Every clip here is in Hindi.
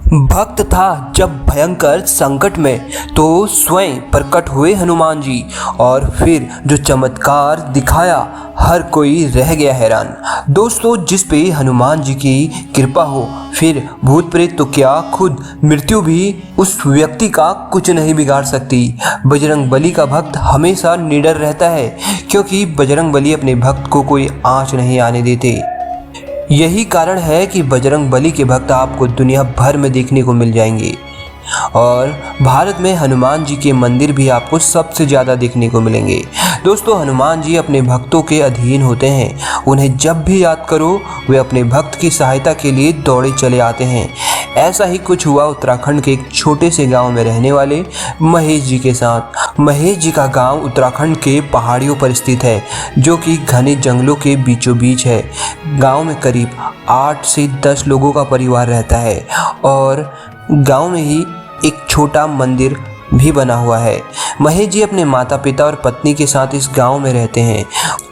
भक्त था जब भयंकर संकट में तो स्वयं प्रकट हुए हनुमान जी और फिर जो चमत्कार दिखाया हर कोई रह गया हैरान। दोस्तों, जिस पे हनुमान जी की कृपा हो फिर भूत प्रेत तो क्या खुद मृत्यु भी उस व्यक्ति का कुछ नहीं बिगाड़ सकती। बजरंग बली का भक्त हमेशा निडर रहता है क्योंकि बजरंग बली अपने भक्त को कोई आँच नहीं आने देते। यही कारण है कि बजरंग बली के भक्त आपको दुनिया भर में देखने को मिल जाएंगे और भारत में हनुमान जी के मंदिर भी आपको सबसे ज़्यादा देखने को मिलेंगे। दोस्तों, हनुमान जी अपने भक्तों के अधीन होते हैं। उन्हें जब भी याद करो वे अपने भक्त की सहायता के लिए दौड़े चले आते हैं। ऐसा ही कुछ हुआ उत्तराखंड के एक छोटे से गांव में रहने वाले महेश जी के साथ। महेश जी का गांव उत्तराखंड के पहाड़ियों पर स्थित है जो कि घने जंगलों के बीचों बीच है। गांव में करीब 8 से 10 लोगों का परिवार रहता है और गांव में ही एक छोटा मंदिर भी बना हुआ है। महेश जी अपने माता पिता और पत्नी के साथ इस गांव में रहते हैं।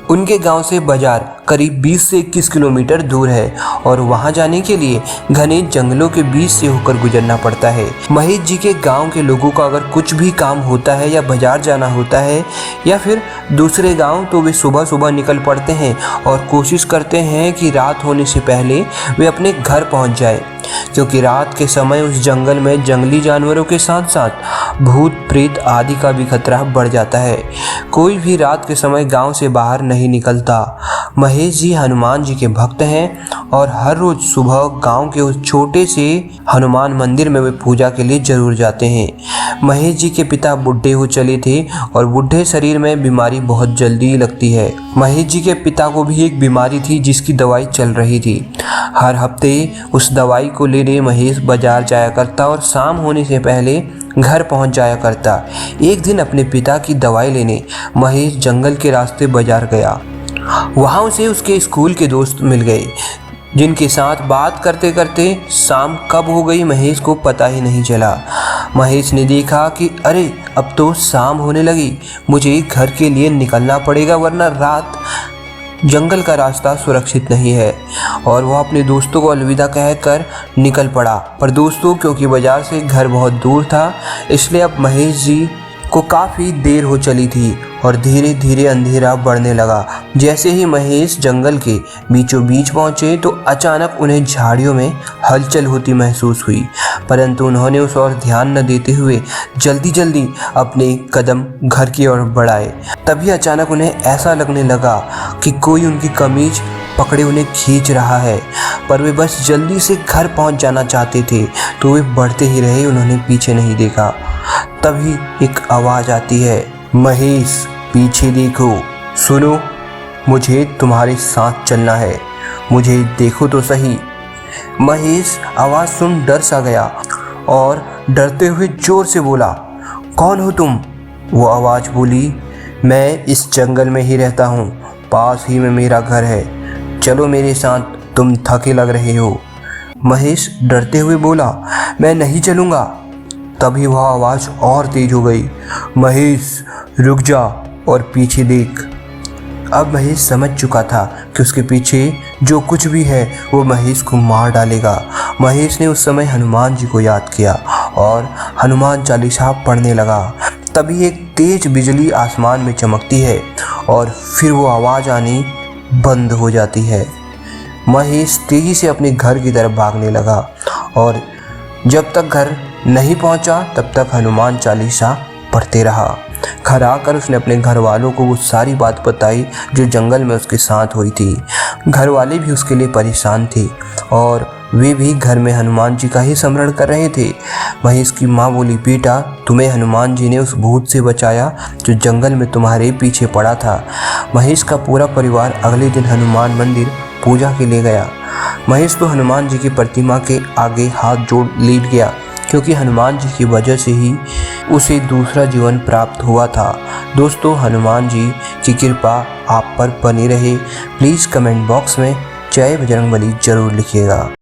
उनके गांव से बाजार करीब 20 से 21 किलोमीटर दूर है और वहां जाने के लिए घने जंगलों के बीच से होकर गुजरना पड़ता है। महेश जी के गांव के लोगों का अगर कुछ भी काम होता है या बाजार जाना होता है या फिर दूसरे गांव तो वे सुबह सुबह निकल पड़ते हैं और कोशिश करते हैं कि रात होने से पहले वे अपने घर पहुंच जाए, क्योंकि रात के समय उस जंगल में जंगली जानवरों के साथ साथ भूत प्रेत आदि का भी खतरा बढ़ जाता है। कोई भी रात के समय गांव से बाहर नहीं निकलता। महेश जी हनुमान जी के भक्त हैं और हर रोज सुबह गांव के उस छोटे से हनुमान मंदिर में वे पूजा के लिए जरूर जाते हैं। महेश जी के पिता बुढ़े हो चले थे और बुढ़े शरीर में बीमारी बहुत जल्दी लगती है। महेश जी के पिता को भी एक बीमारी थी जिसकी दवाई चल रही थी। हर हफ्ते उस दवाई को लेने महेश बाजार जाया करता और शाम होने से पहले घर पहुंच जाया करता। एक दिन अपने पिता की दवाई लेने महेश जंगल के रास्ते बाजार गया। वहां उसे उसके स्कूल के दोस्त मिल गए जिनके साथ बात करते करते शाम कब हो गई महेश को पता ही नहीं चला। महेश ने देखा कि अरे अब तो शाम होने लगी, मुझे घर के लिए निकलना पड़ेगा वरना रात जंगल का रास्ता सुरक्षित नहीं है। और वह अपने दोस्तों को अलविदा कहकर निकल पड़ा। पर दोस्तों, क्योंकि बाजार से घर बहुत दूर था इसलिए अब महेश जी को काफ़ी देर हो चली थी और धीरे धीरे अंधेरा बढ़ने लगा। जैसे ही महेश जंगल के बीचों बीच पहुंचे तो अचानक उन्हें झाड़ियों में हलचल होती महसूस हुई, परंतु उन्होंने उस ओर ध्यान न देते हुए जल्दी जल्दी अपने कदम घर की ओर बढ़ाए। तभी अचानक उन्हें ऐसा लगने लगा कि कोई उनकी कमीज पकड़े उन्हें खींच रहा है, पर वे बस जल्दी से घर पहुंच जाना चाहते थे तो वे बढ़ते ही रहे, उन्होंने पीछे नहीं देखा। तभी एक आवाज़ आती है, महेश पीछे देखो, सुनो, मुझे तुम्हारे साथ चलना है, मुझे देखो तो सही। महेश आवाज़ सुन डर सा गया और डरते हुए जोर से बोला, कौन हो तुम? वो आवाज़ बोली, मैं इस जंगल में ही रहता हूँ, पास ही में मेरा घर है, चलो मेरे साथ, तुम थके लग रहे हो। महेश डरते हुए बोला, मैं नहीं चलूँगा। तभी वह आवाज़ और तेज हो गई, महेश रुक जा और पीछे देख। अब महेश समझ चुका था कि उसके पीछे जो कुछ भी है वो महेश को मार डालेगा। महेश ने उस समय हनुमान जी को याद किया और हनुमान चालीसा पढ़ने लगा। तभी एक तेज बिजली आसमान में चमकती है और फिर वो आवाज़ आनी बंद हो जाती है। महेश तेजी से अपने घर की तरफ भागने लगा और जब तक घर नहीं पहुंचा तब तक हनुमान चालीसा पढ़ते रहा। घर आकर उसने अपने घर वालों को वो सारी बात बताई जो जंगल में उसके साथ हुई थी। घर वाले भी उसके लिए परेशान थे और वे भी घर में हनुमान जी का ही स्मरण कर रहे थे। महेश की माँ बोली, बेटा तुम्हें हनुमान जी ने उस भूत से बचाया जो जंगल में तुम्हारे पीछे पड़ा था। महेश का पूरा परिवार अगले दिन हनुमान मंदिर पूजा के लिए गया। महेश तो हनुमान जी की प्रतिमा के आगे हाथ जोड़ लेट गया क्योंकि हनुमान जी की वजह से ही उसे दूसरा जीवन प्राप्त हुआ था। दोस्तों, हनुमान जी की कृपा आप पर बनी रहे। प्लीज़ कमेंट बॉक्स में जय बजरंगबली जरूर लिखिएगा।